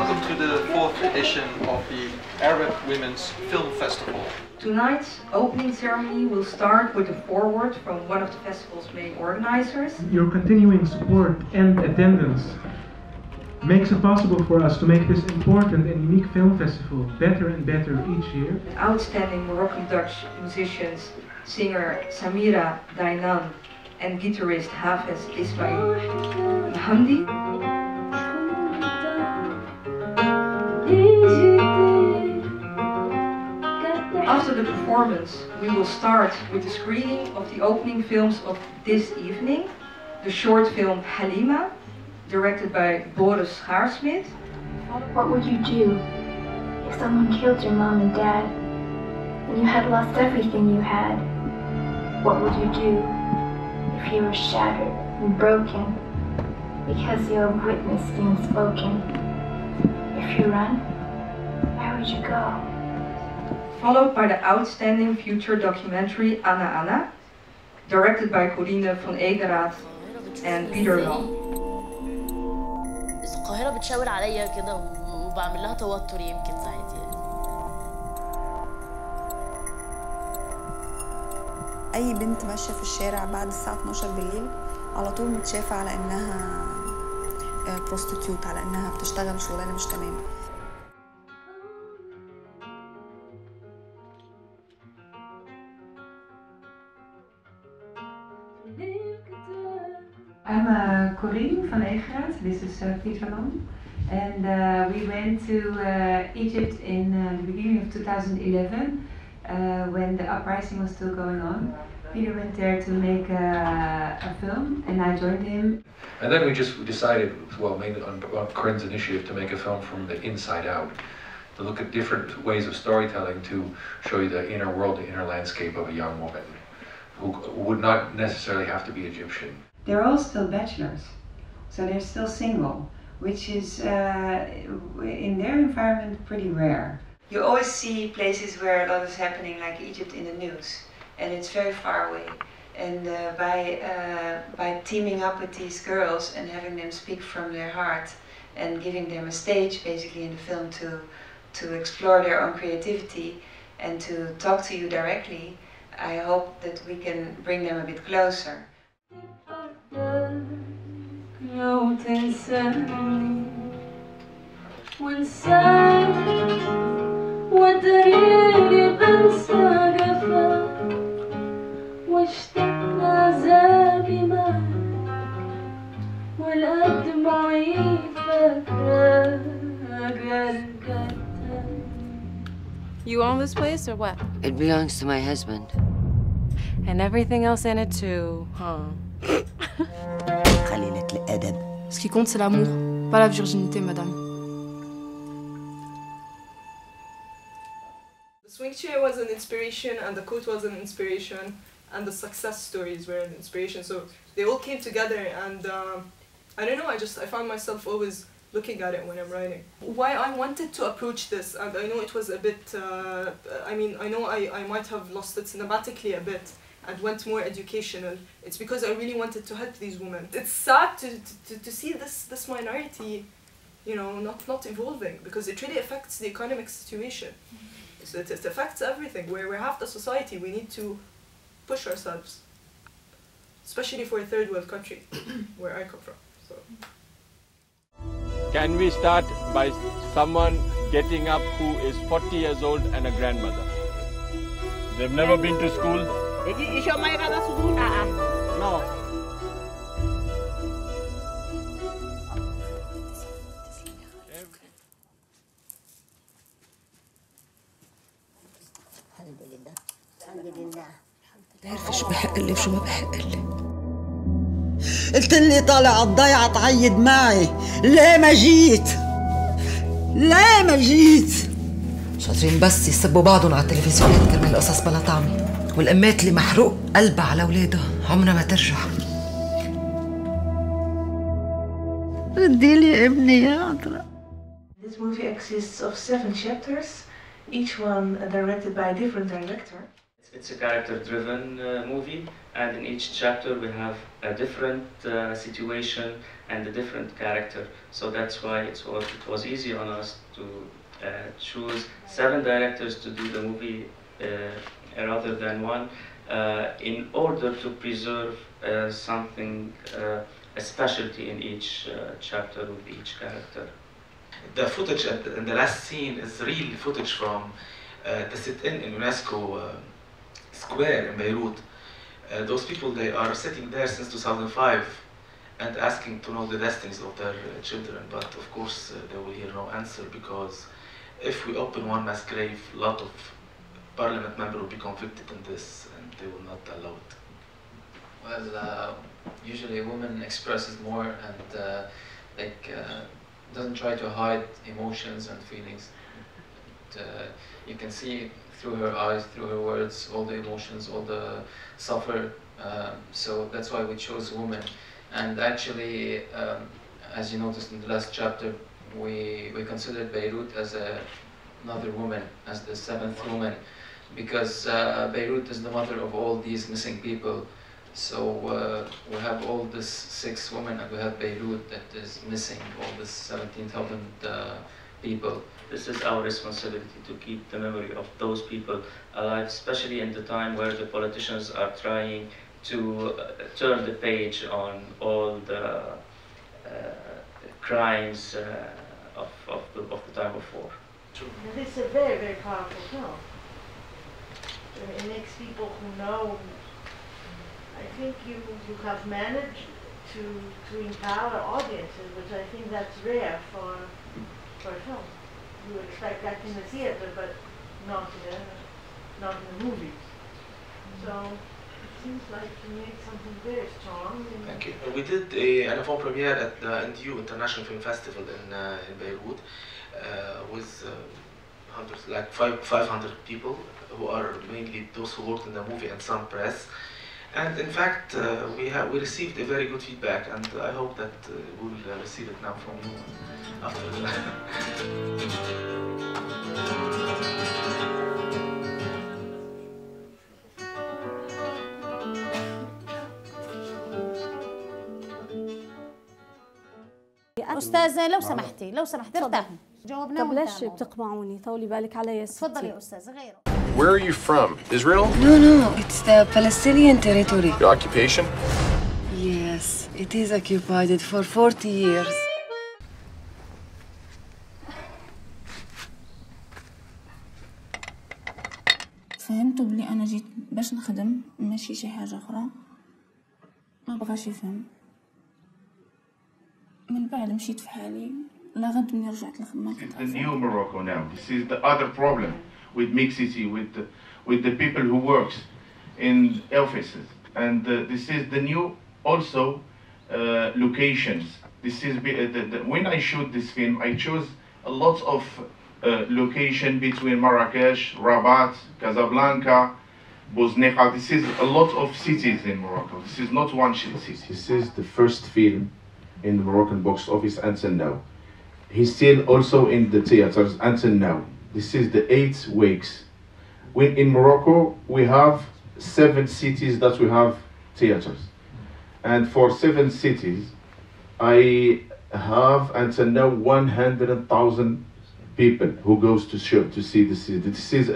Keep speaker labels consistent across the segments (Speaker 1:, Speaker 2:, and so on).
Speaker 1: welcome to the 4th edition of the Arab Women's Film Festival.
Speaker 2: Tonight's opening ceremony will start with a foreword from one of the festival's main organizers.
Speaker 3: Your continuing support and attendance makes it possible for us to make this important and unique film festival better and better each year.
Speaker 2: Outstanding Moroccan-Dutch musicians, singer Samira Dainan and guitarist Hafez Ismail Hamdi. After the performance, we will start with the screening of the opening films of this evening. The short film Halima, directed by Boris Schaarsmit.
Speaker 4: What would you do if someone killed your mom and dad and you had lost everything you had? What would you do if you were shattered and broken because you have witnessed the unspoken? If you run, where would you go?
Speaker 2: Followed by the outstanding future documentary Anna Anna, directed by Corinne van Eckhardt and Peter Lam.
Speaker 5: القاهرة بتشاور عليا كده وبعمل لها توتر يمكن ساعتها.
Speaker 6: أي بنت ماشية في الشارع بعد الساعة 12 بالليل على طول متشافة على إنها بروستيتيوت، على إنها بتشتغل شغلانة مش تمام.
Speaker 7: I'm Corinne van Eckhardt. This is Peter Lam, and we went to Egypt in the beginning of 2011 when the uprising was still going on. Peter went there to make a film, and I joined him.
Speaker 8: And then we just decided, well, mainly on Corinne's initiative, to make a film from the inside out, to look at different ways of storytelling to show you the inner world, the inner landscape of a young woman who would not necessarily have to be Egyptian.
Speaker 7: They're all still bachelors, so they're still single, which is in their environment pretty rare. You always see places where a lot is happening, like Egypt, in the news, and it's very far away. And by teaming up with these girls and having them speak from their heart and giving them a stage basically in the film to explore their own creativity and to talk to you directly, I hope that we can bring them a bit closer.
Speaker 9: لو تنساني وانساني وتريني بنسى جفاك واشتقنا عذابي معاك والقد معي فاكراك رجعت.
Speaker 10: You own this place or what?
Speaker 11: It belongs to my husband.
Speaker 10: And everything else in it too, huh?
Speaker 12: Ce qui compte, c'est l'amour, pas la virginité, madame.
Speaker 13: The swing chair was an inspiration, and the coat was an inspiration, and the success stories were an inspiration. So they all came together, and I don't know, I found myself always looking at it when I'm writing. Why I wanted to approach this, and I know it was a bit, I know I might have lost it cinematically a bit, and went more educational. It's because I really wanted to help these women. It's sad to see this minority, you know, not evolving, because it really affects the economic situation. So it affects everything. We're half the society. We need to push ourselves, especially for a third world country, where I come from. So.
Speaker 14: Can we start by someone getting up who is 40 years old and a grandmother? They've never been to school.
Speaker 11: No.
Speaker 6: تعرف شو بحق لي وشو ما بحق لي.
Speaker 15: قلت لي طالع على الضيعة تعيد معي، ليه ما جيت؟ ليه ما جيت؟
Speaker 16: شاطرين بس يسبوا بعضهم على التلفزيونات كرمال قصص بلا طعمة، والأمات اللي محروق قلبها على أولادها عمرها ما ترجع.
Speaker 15: ردي لي ابني يا عطرة.
Speaker 17: This movie consists of 7 chapters, each one directed by a different director.
Speaker 18: It's a character-driven movie, and in each chapter we have a different situation and a different character. So that's why it was easy on us to choose 7 directors to do the movie rather than 1, in order to preserve something, a specialty in each chapter with each character.
Speaker 19: The footage in the last scene is real footage from the sit-in UNESCO square in Beirut. Those people, they are sitting there since 2005 and asking to know the destinies of their children, but of course they will hear no answer, because if we open one mass grave, a lot of parliament members will be convicted in this and they will not allow it.
Speaker 20: Well, usually a woman expresses more and doesn't try to hide emotions and feelings. You can see through her eyes, through her words, all the emotions, all the suffer. So that's why we chose women. And actually, as you noticed in the last chapter, we considered Beirut as another woman, as the 7th woman, because Beirut is the mother of all these missing people. So we have all these 6 women, and we have Beirut that is missing all this 17,000 people.
Speaker 18: This is our responsibility to keep the memory of those people alive, especially in the time where the politicians are trying to turn the page on all the crimes of the time of war.
Speaker 21: This is a very, very powerful film. It makes people who know. I think you have managed to empower audiences, which I think that's rare for a film. You expect that in the theater, but not in the movies. So it seems like you made something very strong.
Speaker 19: Thank you. We did an avant-premiere at the NDU International Film Festival in Beirut with hundreds, like 500 people, who are mainly those who worked in the movie and some press. And in fact, we received a very good feedback, and I hope that we will receive it now from you after
Speaker 22: أستاذة لو سمحتي ارتاحي.
Speaker 23: جاوبنا. طب ليش بتقمعوني؟ طولي بالك علي يا ستي.
Speaker 22: تفضلي يا أستاذة غيره.
Speaker 24: Where are you from? Israel?
Speaker 25: No, it's the Palestinian territory.
Speaker 24: Your occupation?
Speaker 25: Yes, it is occupied for 40 years.
Speaker 26: فهمتوا بلي أنا جيت باش نخدم ماشي شي حاجة أخرى. ما بغاش يفهم. من بعد مشيت في حالي لغد مني رجعت للخدمة.
Speaker 27: The new Morocco now. This is the other problem with mixity, with the people who works in offices, and this is the new also locations. This is when I shoot this film, I chose a lot of location between Marrakesh, Rabat, Casablanca, Bosnia. This is a lot of cities in Morocco. This is not one city.
Speaker 28: This is the first film in the Moroccan box office until now. He's still also in the theaters until now. This is the 8th weeks. When in Morocco we have 7 cities that we have theaters, and for 7 cities I have until now 100,000 people who goes to see the city. This is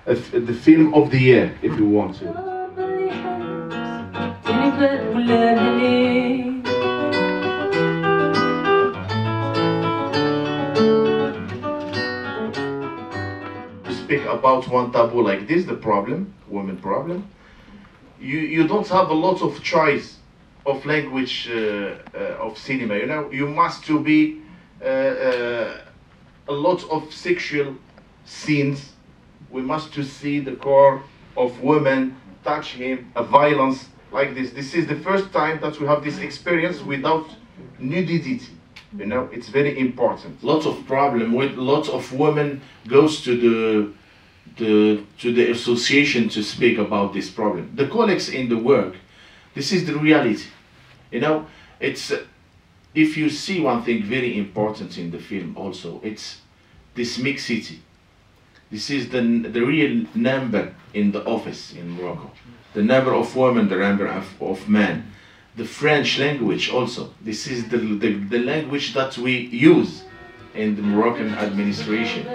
Speaker 28: the film of the year, if you want to. Speak about one taboo like this, the problem, women problem. You don't have a lot of choice of language of cinema. You know, you must to be a lot of sexual scenes. We must to see the core of women, touch him, a violence like this. This is the first time that we have this experience without nudity. You know, it's very important. Lots of problem with lots of women goes to the association to speak about this problem. The colleagues in the work, this is the reality. You know, it's if you see one thing very important in the film also, it's this mixity. This is the real number in the office in Morocco. The number of women, the number of men.
Speaker 27: the French language also. This is the language that we use in the Moroccan administration.